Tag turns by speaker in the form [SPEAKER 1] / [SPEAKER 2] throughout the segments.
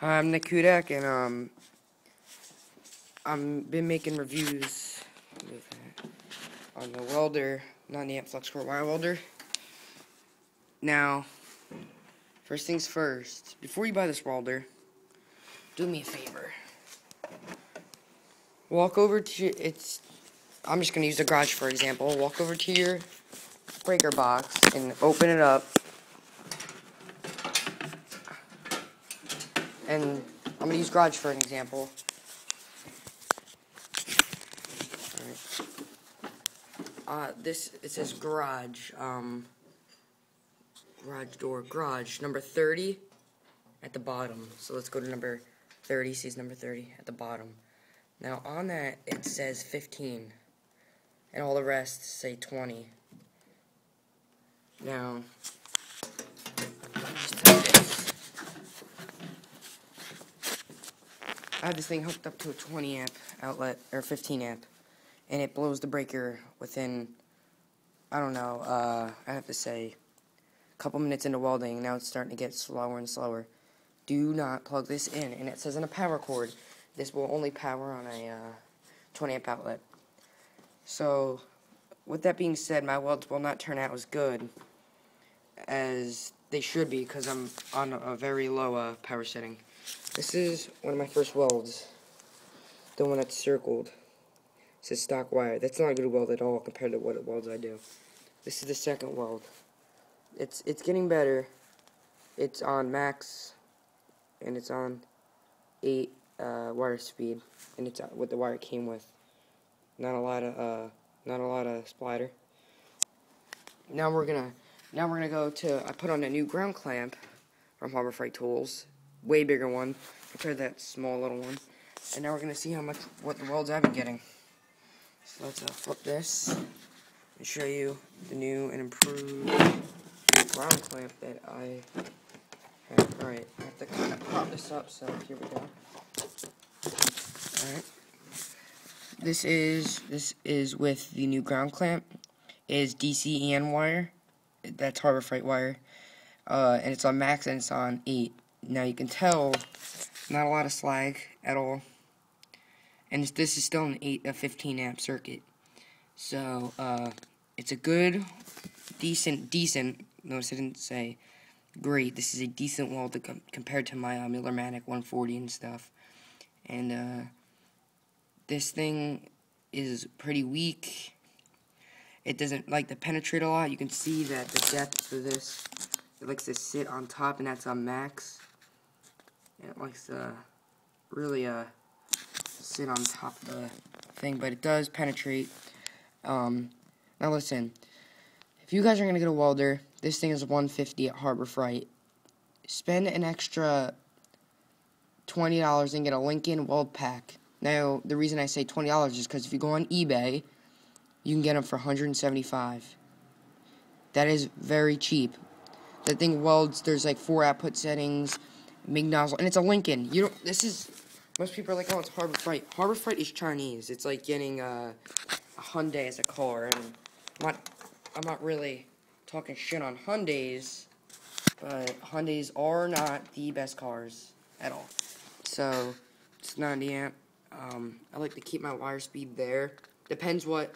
[SPEAKER 1] Hi, I'm Nick Kudak, and I've been making reviews on the Welder, not the Flux wire welder. Now, first things first, before you buy this welder, do me a favor. Walk over to I'm just gonna use the garage for example. Walk over to your breaker box and open it up, and I'm gonna use garage for an example. It says garage, garage door, garage, number 30 at the bottom. So let's go to number 30, sees number 30 at the bottom. Now on that, it says 15, and all the rest say 20. Now, I have this thing hooked up to a 20 amp outlet, or 15 amp, and it blows the breaker within, I don't know, I have to say, a couple minutes into welding. Now it's starting to get slower and slower. Do not plug this in, and it says in a power cord, this will only power on a 20 amp outlet. So, with that being said, my welds will not turn out as good as they should be because I'm on a very low power setting. This is one of my first welds, the one that's circled. It says stock wire. That's not a good weld at all compared to what welds I do. This is the second weld. It's getting better. It's on max, and it's on 8 wire speed, and it's what the wire it came with. Not a lot of splitter. Now we're gonna go to, I put on a new ground clamp from Harbor Freight Tools, way bigger one compared to that small little one. And now we're gonna see what the welds I've been getting. So let's flip this and show you the new and improved ground clamp that I have. Alright, I have to kind of prop this up, so here we go. Alright. This is with the new ground clamp. It is DC-EN wire. That's Harbor Freight wire. And it's on max and it's on 8. Now you can tell not a lot of slag at all. And this is still a 15 amp circuit. So it's a good, decent, notice I didn't say great. This is a decent weld compared to my Miller-Matic 140 and stuff. And this thing is pretty weak. It doesn't like to penetrate a lot. You can see that the depth for this, it likes to sit on top, and that's on max. And it likes to really sit on top of the thing, but it does penetrate. Now listen, if you guys are gonna get a welder, this thing is $150 at Harbor Freight. Spend an extra $20 and get a Lincoln weld pack. Now, the reason I say $20 is because if you go on eBay, you can get them for $175. That is very cheap. That thing welds, there's like 4 output settings, MIG nozzle, and it's a Lincoln. Most people are like, oh, it's Harbor Freight. Harbor Freight is Chinese. It's like getting a Hyundai as a car. And I'm not really talking shit on Hyundais, but Hyundais are not the best cars at all. So, it's 90 amp. I like to keep my wire speed there. Depends what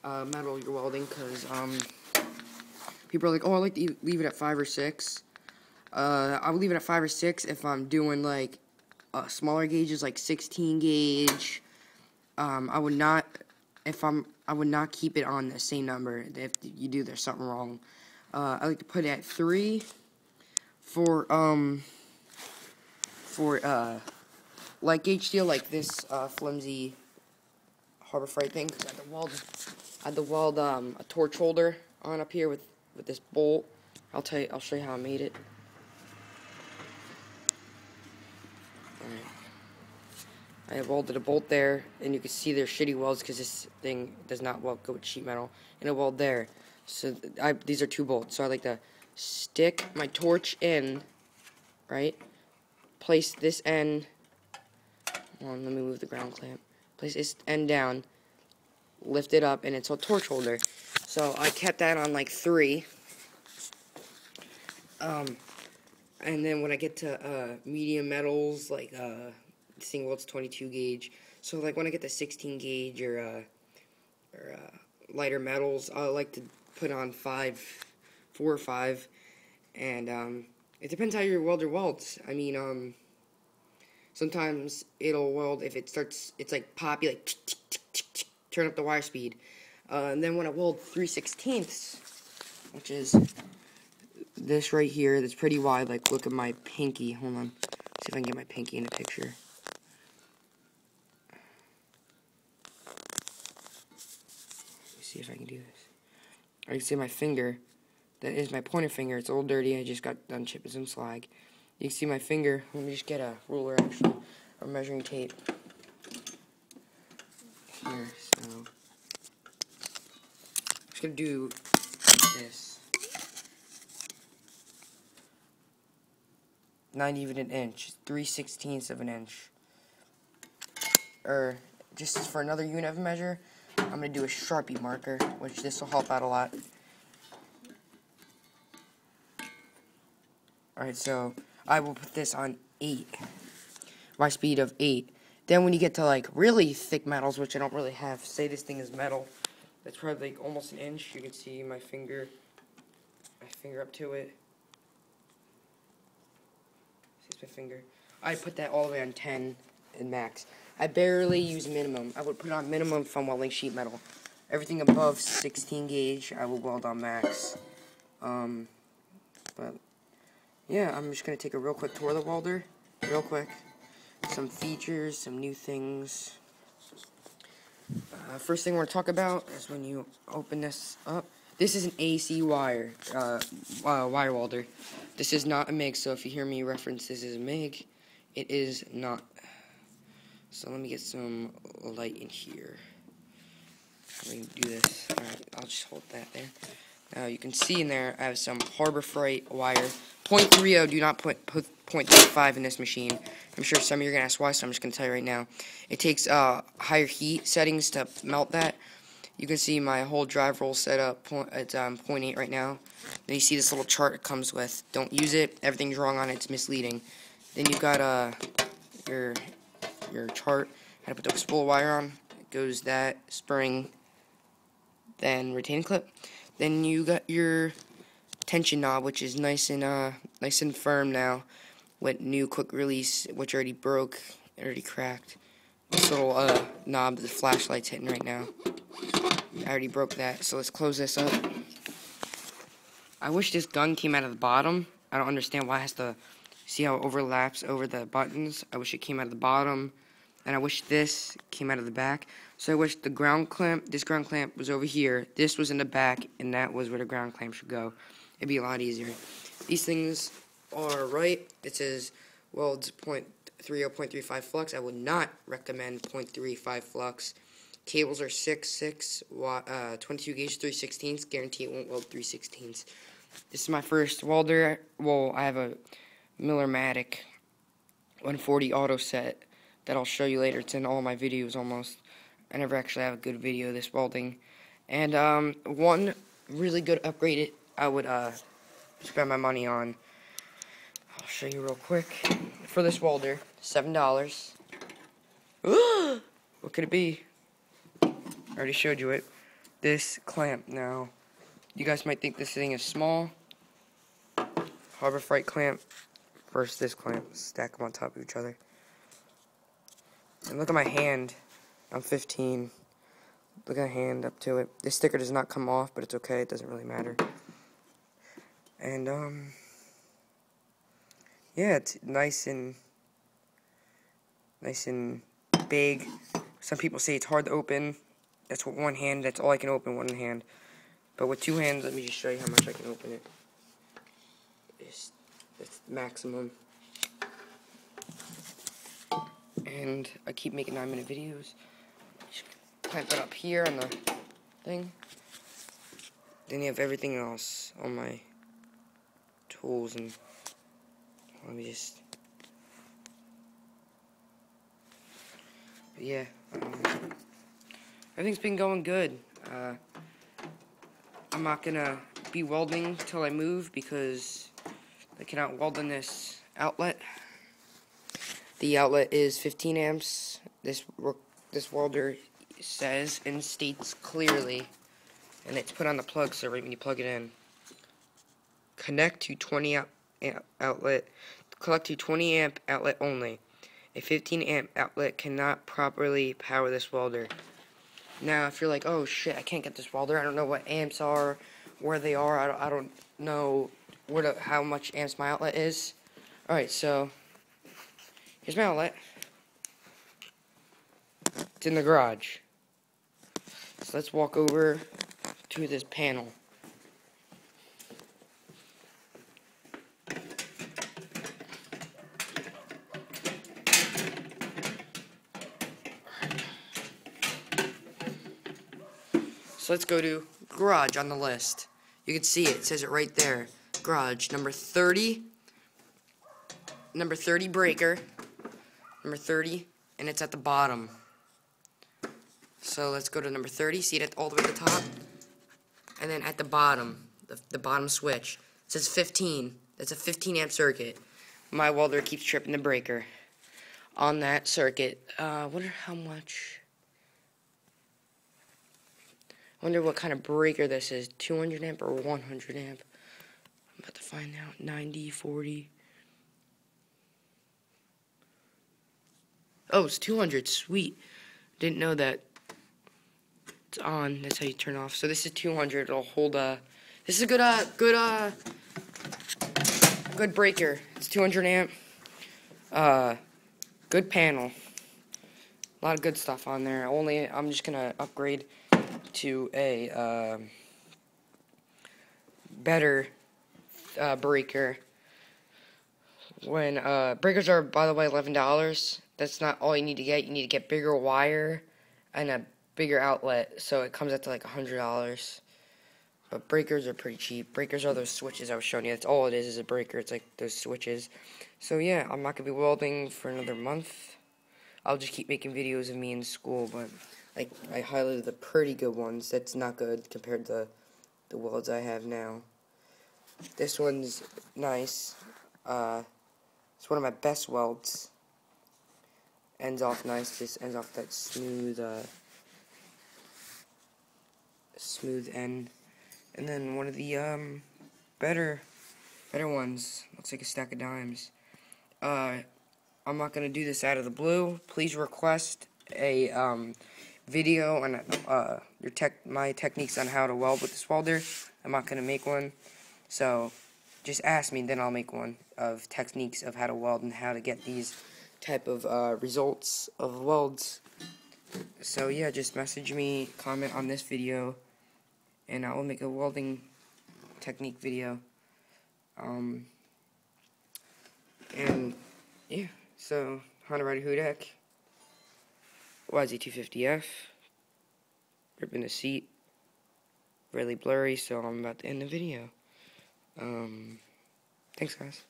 [SPEAKER 1] metal you're welding, because people are like, oh, I like to leave it at 5 or 6. I would leave it at 5 or 6 if I'm doing like smaller gauges, like 16 gauge. I would not keep it on the same number. If you do, there's something wrong. I like to put it at 3 for light gauge steel, like this flimsy Harbor Freight thing, because I had to weld a torch holder on up here with this bolt. I'll show you how I made it. Alright. I have welded a bolt there, and you can see they're shitty welds because this thing does not go with sheet metal, and a weld there. So these are 2 bolts. So I like to stick my torch in, right? Place this end. Let me move the ground clamp. Place this end down, lift it up, and it's a torch holder. So I kept that on like 3. And And then when I get to medium metals, like single, it's 22 gauge. So like when I get to 16 gauge or lighter metals, I like to put on 4 or 5, and it depends how your welder welds. I mean, sometimes it'll weld if it starts. It's like poppy, like tick, tick, tick, tick, tick, turn up the wire speed. And then when I weld 3/16, which is this right here, that's pretty wide. Like look at my pinky. Hold on, see if I can get my pinky in the picture. See if I can do this. I can see my finger. That is my pointer finger. It's a little dirty. I just got done chipping some slag. You can see my finger. Let me just get a ruler, actually, or measuring tape. Here, so I'm just gonna do this. Not even an inch. 3/16 of an inch. Or just for another unit of measure, I'm going to do a Sharpie marker, which this will help out a lot. Alright, so I will put this on 8. My speed of 8. Then when you get to like really thick metals, which I don't really have, say this thing is metal, that's probably like almost an inch. You can see my finger up to it. See my finger. I put that all the way on 10 and max. I barely use minimum. I would put it on minimum if I'm welding sheet metal. Everything above 16 gauge, I will weld on max. But yeah, I'm just gonna take a real quick tour of the welder, real quick. Some features, some new things. First thing we're gonna talk about is when you open this up. This is an AC wire welder. This is not a MIG, so if you hear me reference this as a MIG, it is not. So let me get some light in here. Let me do this. Alright, I'll just hold that there. Now you can see in there I have some Harbor Freight wire. 0.30, do not put 0.35 in this machine. I'm sure some of you are going to ask why, so I'm just going to tell you right now. It takes higher heat settings to melt that. You can see my whole drive roll set up. It's 0.8 right now. Then you see this little chart it comes with. Don't use it. Everything's wrong on it. It's misleading. Then you've got your chart. How to put the spool wire on. It goes that, spring, then retaining clip. Then you got your tension knob, which is nice and firm now, with new quick release, which already broke, already cracked. This little knob, the flashlight's hitting right now. I already broke that, so let's close this up. I wish this gun came out of the bottom. I don't understand why it has to. See how it overlaps over the buttons? I wish it came out of the bottom, and I wish this came out of the back. So I wish the ground clamp, this ground clamp was over here, this was in the back, and that was where the ground clamp should go. It'd be a lot easier. These things are right. It says welds 0.30, 0.35 flux. I would not recommend 0.35 flux. Cables are 6 watt, 22 gauge 3/16. Guarantee it won't weld 3/16. This is my first welder. Well, I have a Millermatic 140 auto set that I'll show you later. It's in all my videos almost. I never actually have a good video of this welding. And one really good upgrade I would spend my money on. I'll show you real quick. For this welder, $7. What could it be? I already showed you it. This clamp now. You guys might think this thing is small. Harbor Freight clamp versus this clamp. Stack them on top of each other. And look at my hand. I'm 15. Look at my hand up to it. This sticker does not come off, but it's okay. It doesn't really matter. And yeah, it's nice and big. Some people say it's hard to open. That's with one hand. That's all I can open, one hand. But with two hands, let me just show you how much I can open it. It's maximum. And I keep making 9-minute videos. Just clamp it up here on the thing. Then you have everything else on my tools, and let me just. But yeah, everything's been going good. I'm not gonna be welding till I move because I cannot weld in this outlet. The outlet is 15 amps. This welder says and states clearly, and it's put on the plug, so right when you plug it in, connect to 20 amp outlet. Collect to 20 amp outlet only. A 15 amp outlet cannot properly power this welder. Now, if you're like, oh shit, I can't get this welder. I don't know what amps are, where they are. I don't know how much amps my outlet is. All right, so here's my outlet. It's in the garage. So let's walk over to this panel. So let's go to garage on the list. You can see it says it right there. Garage, number 30 breaker, number 30, and it's at the bottom. So let's go to number 30, see it all the way at the top, and then at the bottom, the bottom switch, it says 15. That's a 15 amp circuit. My welder keeps tripping the breaker on that circuit. Wonder how much. Wonder what kind of breaker this is. 200 amp or 100 amp. I'm about to find out. 90, 40. Oh, it's 200. Sweet. Didn't know that. It's on. That's how you turn off. So this is 200. It'll hold this is a good breaker. It's 200 amp. Good panel. A lot of good stuff on there. I'm just gonna upgrade to a better breaker. When breakers are, by the way, $11. That's not all you need to get. You need to get bigger wire and a bigger outlet, so it comes out to like $100. But breakers are pretty cheap. Breakers are those switches I was showing you. That's all it is a breaker. It's like those switches. So yeah, I'm not gonna be welding for another month. I'll just keep making videos of me in school, but like I highlighted the pretty good ones. That's not good compared to the welds I have now. This one's nice. It's one of my best welds. Ends off nice. Just ends off that smooth end. And then one of the better ones. Looks like a stack of dimes. I'm not gonna do this out of the blue. Please request a video on my techniques on how to weld with this welder. I'm not gonna make one, so just ask me, then I'll make one of techniques of how to weld and how to get these type of results of welds. So yeah, just message me, comment on this video, and I will make a welding technique video. And yeah, so Honda Rider Hudak, YZ250F, ripping the seat, really blurry, so I'm about to end the video. Thanks guys.